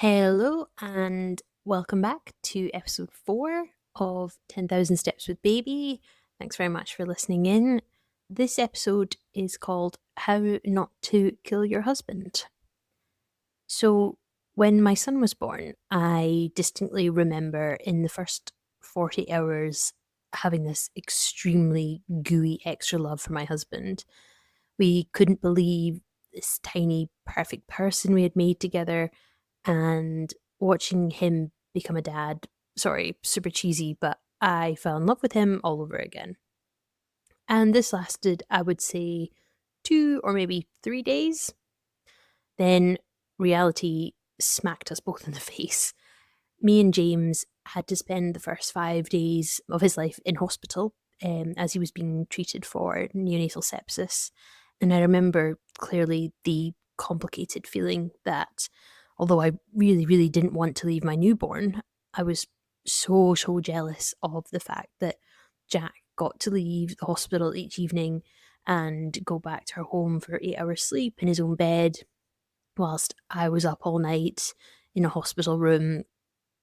Hello and welcome back to episode 4 of 10,000 Steps with Baby. Thanks very much for listening in. This episode is called How Not to Kill Your Husband. So, when my son was born, I distinctly remember in the first 40 hours having this extremely gooey extra love for my husband. We couldn't believe this tiny, perfect person we had made together, and watching him become a dad, sorry, super cheesy, but I fell in love with him all over again. And this lasted, I would say, 2 or maybe 3 days. Then reality smacked us both in the face. Me and James had to spend the first 5 days of his life in hospital as he was being treated for neonatal sepsis. And I remember clearly the complicated feeling that although I really, really didn't want to leave my newborn, I was so jealous of the fact that Jack got to leave the hospital each evening and go back to her home for 8 hours sleep in his own bed, whilst I was up all night in a hospital room,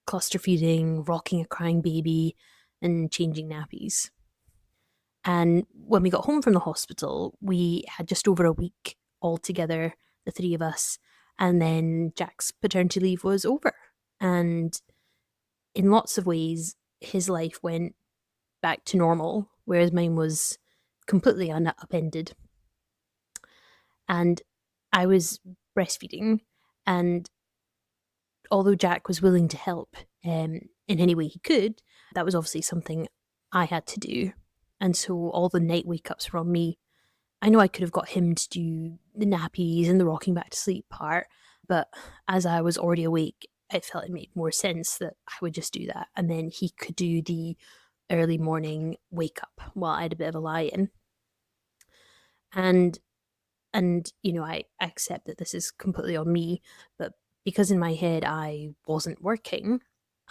cluster feeding, rocking a crying baby, and changing nappies. And when we got home from the hospital, we had just over a week all together, the three of us, and then Jack's paternity leave was over. And in lots of ways, his life went back to normal, whereas mine was completely upended. And I was breastfeeding, and although Jack was willing to help in any way he could, that was obviously something I had to do. And so all the night wake ups were on me. I know I could have got him to do the nappies and the rocking back to sleep part, but as I was already awake, it felt it made more sense that I would just do that. And then he could do the early morning wake up while I had a bit of a lie in. And I accept that this is completely on me, but because in my head I wasn't working,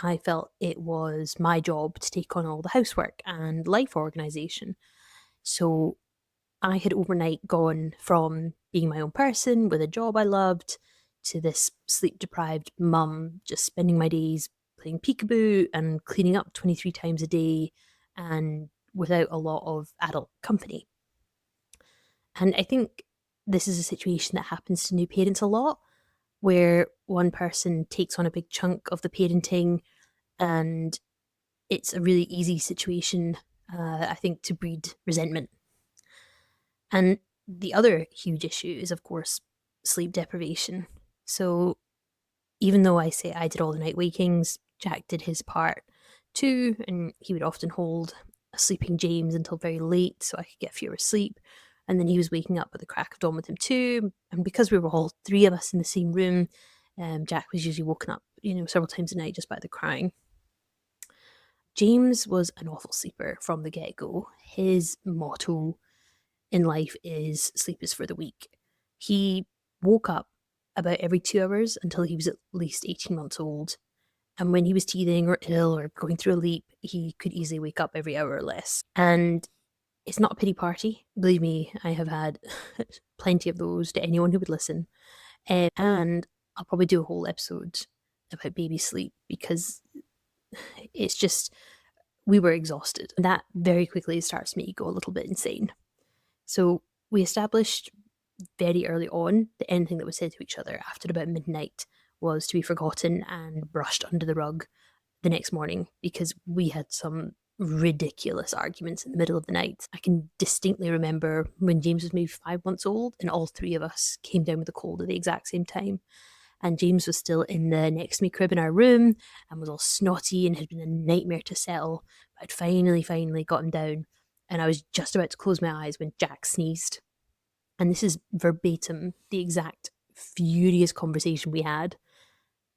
I felt it was my job to take on all the housework and life organization. So I had overnight gone from being my own person with a job I loved to this sleep deprived mum, just spending my days playing peekaboo and cleaning up 23 times a day and without a lot of adult company. And I think this is a situation that happens to new parents a lot, where one person takes on a big chunk of the parenting, and it's a really easy situation, I think, to breed resentment. And the other huge issue is, of course, sleep deprivation. So even though I say I did all the night wakings, Jack did his part too, and he would often hold a sleeping James until very late so I could get fewer sleep. And then he was waking up at the crack of dawn with him too. And because we were all three of us in the same room, Jack was usually woken up, several times a night just by the crying. James was an awful sleeper from the get go. His motto in life is sleep is for the weak. He woke up about every 2 hours until he was at least 18 months old. And when he was teething or ill or going through a leap, he could easily wake up every hour or less. And it's not a pity party. Believe me, I have had plenty of those to anyone who would listen. And I'll probably do a whole episode about baby sleep because it's just, we were exhausted. And that very quickly starts me go a little bit insane. So we established very early on that anything that was said to each other after about midnight was to be forgotten and brushed under the rug the next morning because we had some ridiculous arguments in the middle of the night. I can distinctly remember when James was maybe 5 months old and all three of us came down with a cold at the exact same time. And James was still in the next to me crib in our room and was all snotty and had been a nightmare to settle. But I'd finally got him down. And I was just about to close my eyes when Jack sneezed. And this is verbatim the exact furious conversation we had.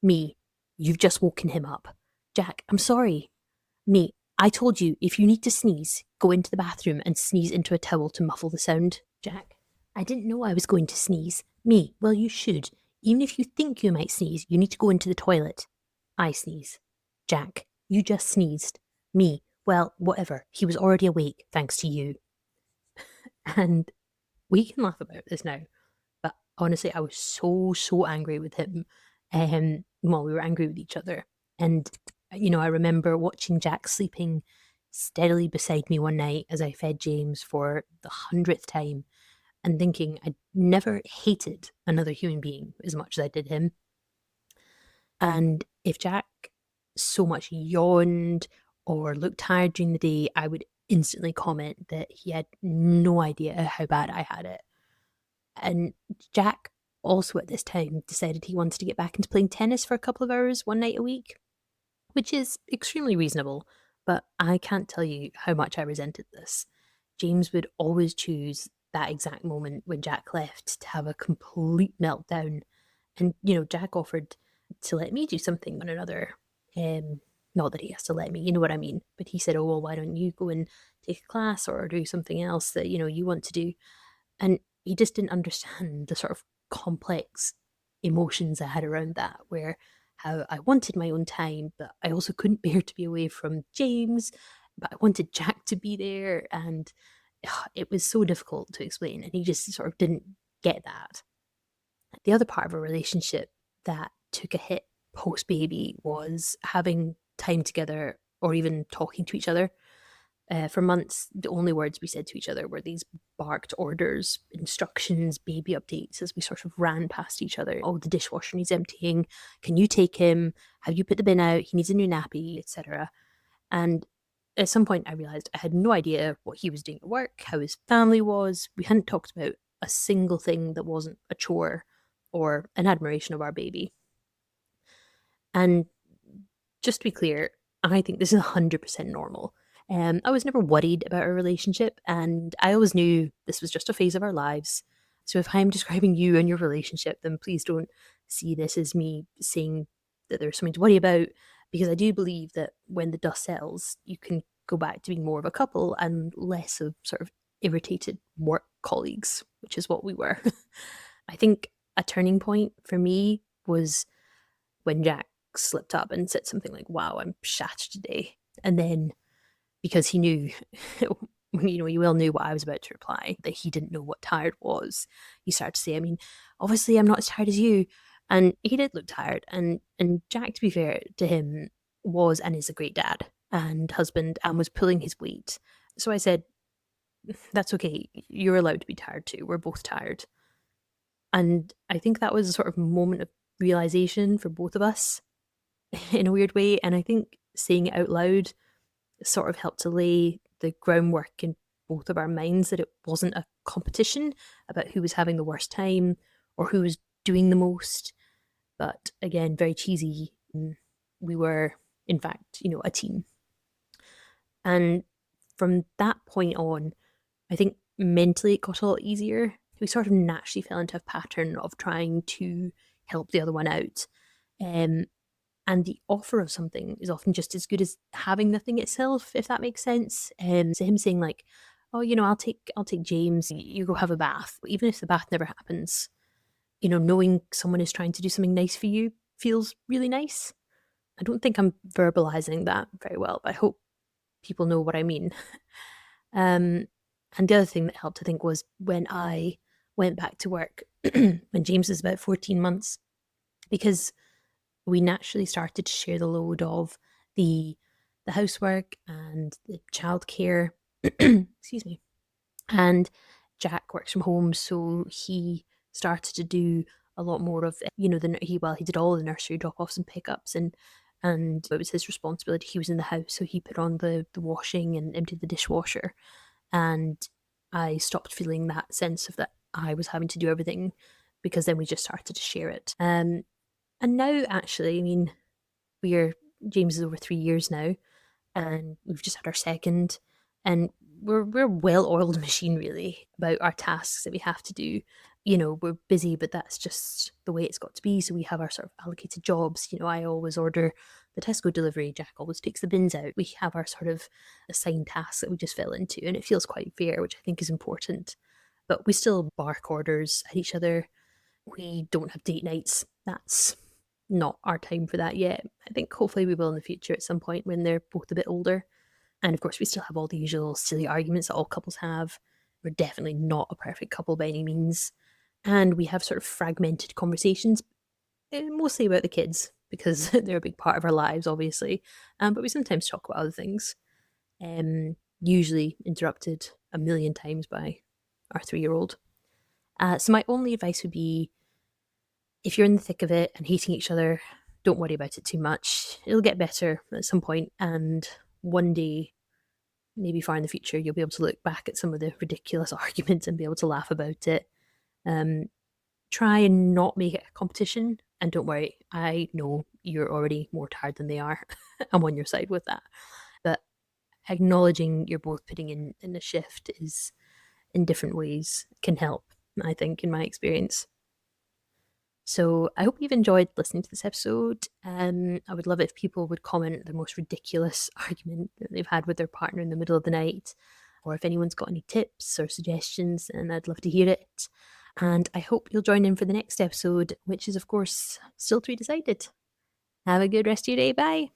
Me, you've just woken him up. Jack, I'm sorry. Me, I told you if you need to sneeze, go into the bathroom and sneeze into a towel to muffle the sound. Jack, I didn't know I was going to sneeze. Me, well, you should. Even if you think you might sneeze, you need to go into the toilet. I sneeze. Jack, you just sneezed. Me, well, whatever. He was already awake, thanks to you. And we can laugh about this now, but honestly, I was so angry with him. while we were angry with each other. And, I remember watching Jack sleeping steadily beside me one night as I fed James for the 100th time and thinking I'd never hated another human being as much as I did him. And if Jack so much yawned or looked tired during the day, I would instantly comment that he had no idea how bad I had it. And Jack also at this time decided he wanted to get back into playing tennis for a couple of hours one night a week, which is extremely reasonable, but I can't tell you how much I resented this. James would always choose that exact moment when Jack left to have a complete meltdown. And, Jack offered to let me do something on another. Not that he has to let me, you know what I mean? But he said, oh, well, why don't you go and take a class or do something else that, you want to do? And he just didn't understand the sort of complex emotions I had around that, where how I wanted my own time, but I also couldn't bear to be away from James, but I wanted Jack to be there. And it was so difficult to explain. And he just sort of didn't get that. The other part of a relationship that took a hit post baby was having time together or even talking to each other. For months, the only words we said to each other were these barked orders, instructions, baby updates as we sort of ran past each other. Oh, the dishwasher needs emptying. Can you take him? Have you put the bin out? He needs a new nappy, etc. And at some point, I realized I had no idea what he was doing at work, how his family was. We hadn't talked about a single thing that wasn't a chore or an admiration of our baby. And just to be clear, I think this is 100% normal. I was never worried about our relationship, and I always knew this was just a phase of our lives. So if I'm describing you and your relationship, then please don't see this as me saying that there's something to worry about, because I do believe that when the dust settles, you can go back to being more of a couple and less of sort of irritated work colleagues, which is what we were. I think a turning point for me was when Jack slipped up and said something like, wow, I'm shattered today. And then because he knew, you all knew what I was about to reply, that he didn't know what tired was, he started to say, I mean, obviously I'm not as tired as you. And he did look tired. And Jack, to be fair to him, was and is a great dad and husband and was pulling his weight. So I said, that's okay. You're allowed to be tired too. We're both tired. And I think that was a sort of moment of realization for both of us in a weird way. And I think saying it out loud sort of helped to lay the groundwork in both of our minds that it wasn't a competition about who was having the worst time or who was doing the most. But again, very cheesy. We were, in fact, a team. And from that point on, I think mentally it got a lot easier. We sort of naturally fell into a pattern of trying to help the other one out. And the offer of something is often just as good as having the thing itself, if that makes sense. So him saying like, "Oh, I'll take James. You go have a bath," even if the bath never happens. Knowing someone is trying to do something nice for you feels really nice. I don't think I'm verbalizing that very well, but I hope people know what I mean. And the other thing that helped, I think, was when I went back to work when James was about 14 months, because we naturally started to share the load of the housework and the childcare. Excuse me. And Jack works from home, so he started to do a lot more of he did all the nursery drop offs and pickups, and it was his responsibility. He was in the house, so he put on the washing and emptied the dishwasher. And I stopped feeling that sense of that I was having to do everything, because then we just started to share it. And now, actually, I mean, James is over 3 years now, and we've just had our second, and we're a well-oiled machine, really, about our tasks that we have to do. We're busy, but that's just the way it's got to be. So we have our sort of allocated jobs. I always order the Tesco delivery. Jack always takes the bins out. We have our sort of assigned tasks that we just fell into, and it feels quite fair, which I think is important. But we still bark orders at each other. We don't have date nights. That's not our time for that yet. I think hopefully we will in the future at some point when they're both a bit older. And of course, we still have all the usual silly arguments that all couples have. We're definitely not a perfect couple by any means. And we have sort of fragmented conversations, mostly about the kids. because they're a big part of our lives, obviously. But we sometimes talk about other things, usually interrupted a million times by our 3-year-old. So my only advice would be, if you're in the thick of it and hating each other, don't worry about it too much. It'll get better at some point, and one day, maybe far in the future, you'll be able to look back at some of the ridiculous arguments and be able to laugh about it. Um, Try and not make it a competition, and don't worry, I know you're already more tired than they are. I'm on your side with that. But acknowledging you're both putting in a shift is, in different ways, can help, I think, in my experience. So I hope you've enjoyed listening to this episode. I would love it if people would comment the most ridiculous argument that they've had with their partner in the middle of the night, or if anyone's got any tips or suggestions, and I'd love to hear it. And I hope you'll join in for the next episode, which is, of course, still to be decided. Have a good rest of your day. Bye.